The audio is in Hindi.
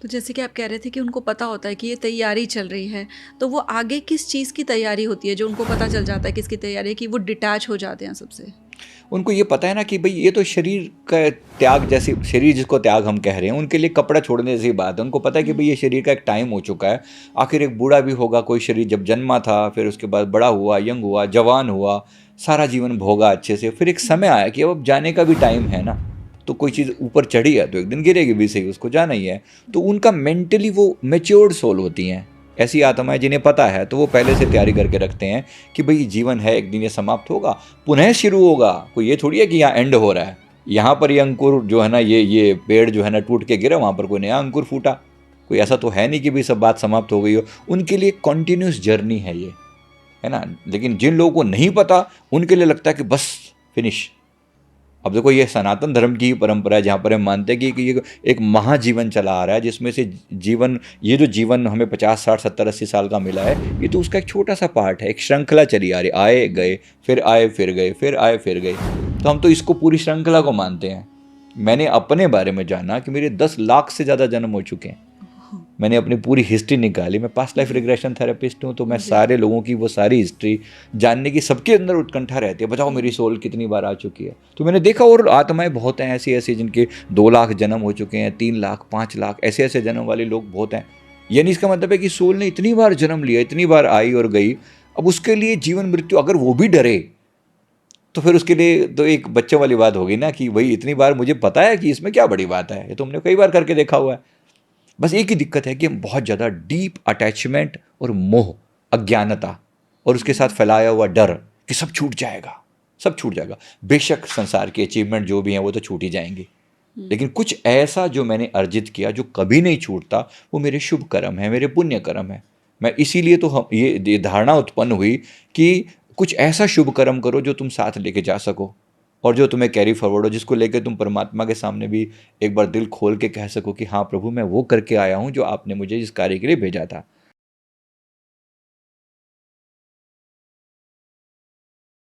तो जैसे कि आप कह रहे थे कि उनको पता होता है कि ये तैयारी चल रही है, तो वो आगे किस चीज़ की तैयारी होती है जो उनको पता चल जाता है किसकी तैयारी है, कि वो डिटैच हो जाते हैं सबसे? उनको ये पता है ना कि भाई ये तो शरीर का त्याग, जैसे शरीर जिसको त्याग हम कह रहे हैं, उनके लिए कपड़ा छोड़ने जैसी बात है। उनको पता है कि भाई ये शरीर का एक टाइम हो चुका है। आखिर एक बूढ़ा भी होगा, कोई शरीर जब जन्मा था, फिर उसके बाद बड़ा हुआ, यंग हुआ, जवान हुआ, सारा जीवन भोगा अच्छे से, फिर एक समय आया कि अब जाने का भी टाइम है ना। तो कोई चीज़ ऊपर चढ़ी है तो एक दिन गिरेगी भी सही, उसको जाना ही है। तो उनका मेंटली वो मेच्योर्ड सोल होती हैं। ऐसी आत्माएं जिन्हें पता है, तो वो पहले से तैयारी करके रखते हैं कि भाई जीवन है, एक दिन ये समाप्त होगा, पुनः शुरू होगा। कोई ये थोड़ी है कि यहाँ एंड हो रहा है, यहाँ पर ये अंकुर जो है ना, ये पेड़ जो है ना टूट के गिरा, वहाँ पर कोई नया अंकुर फूटा। कोई ऐसा तो है नहीं कि भाई सब बात समाप्त हो गई हो। उनके लिए कॉन्टिन्यूस जर्नी है ये, है ना। लेकिन जिन लोगों को नहीं पता, उनके लिए लगता है कि बस फिनिश। अब देखो, ये सनातन धर्म की ही परंपरा है, जहाँ पर हम मानते हैं कि ये एक महाजीवन चला आ रहा है, जिसमें से जीवन, ये जो जीवन हमें 50 60 70 80 साल का मिला है, ये तो उसका एक छोटा सा पार्ट है। एक श्रृंखला चली आ रही, आए गए, फिर आए फिर गए, फिर आए फिर गए। तो हम तो इसको पूरी श्रृंखला को मानते हैं। मैंने अपने बारे में जाना कि मेरे 10 लाख से ज़्यादा जन्म हो चुके हैं। मैंने अपनी पूरी हिस्ट्री निकाली। मैं पास्ट लाइफ रिग्रेशन थेरेपिस्ट हूँ, तो मैं जी। सारे लोगों की वो सारी हिस्ट्री जानने की, सबके अंदर उत्कंठा रहती है, बताओ मेरी सोल कितनी बार आ चुकी है। तो मैंने देखा, और आत्माएं बहुत हैं ऐसी ऐसी जिनके 2 लाख जन्म हो चुके हैं, 3 लाख, 5 लाख, ऐसे ऐसे जन्म वाले लोग बहुत हैं। यानी इसका मतलब है कि सोल ने इतनी बार जन्म लिया, इतनी बार आई और गई। अब उसके लिए जीवन मृत्यु, अगर वो भी डरे, तो फिर उसके लिए तो एक बच्चे वाली बात होगी ना कि भाई इतनी बार मुझे पता है कि इसमें क्या बड़ी बात है, ये तो हमने कई बार करके देखा हुआ है। बस एक ही दिक्कत है कि हम बहुत ज़्यादा डीप अटैचमेंट और मोह, अज्ञानता, और उसके साथ फैलाया हुआ डर कि सब छूट जाएगा, सब छूट जाएगा। बेशक संसार की अचीवमेंट जो भी हैं वो तो छूट ही जाएंगी, लेकिन कुछ ऐसा जो मैंने अर्जित किया जो कभी नहीं छूटता, वो मेरे शुभ कर्म है, मेरे पुण्य कर्म है। मैं इसीलिए तो हम ये धारणा उत्पन्न हुई कि कुछ ऐसा शुभ कर्म करो जो तुम साथ लेके जा सको, और जो तुम्हें कैरी फॉरवर्ड हो, जिसको लेकर तुम परमात्मा के सामने भी एक बार दिल खोल के कह सको कि हाँ प्रभु, मैं वो करके आया हूँ जो आपने मुझे इस कार्य के लिए भेजा था।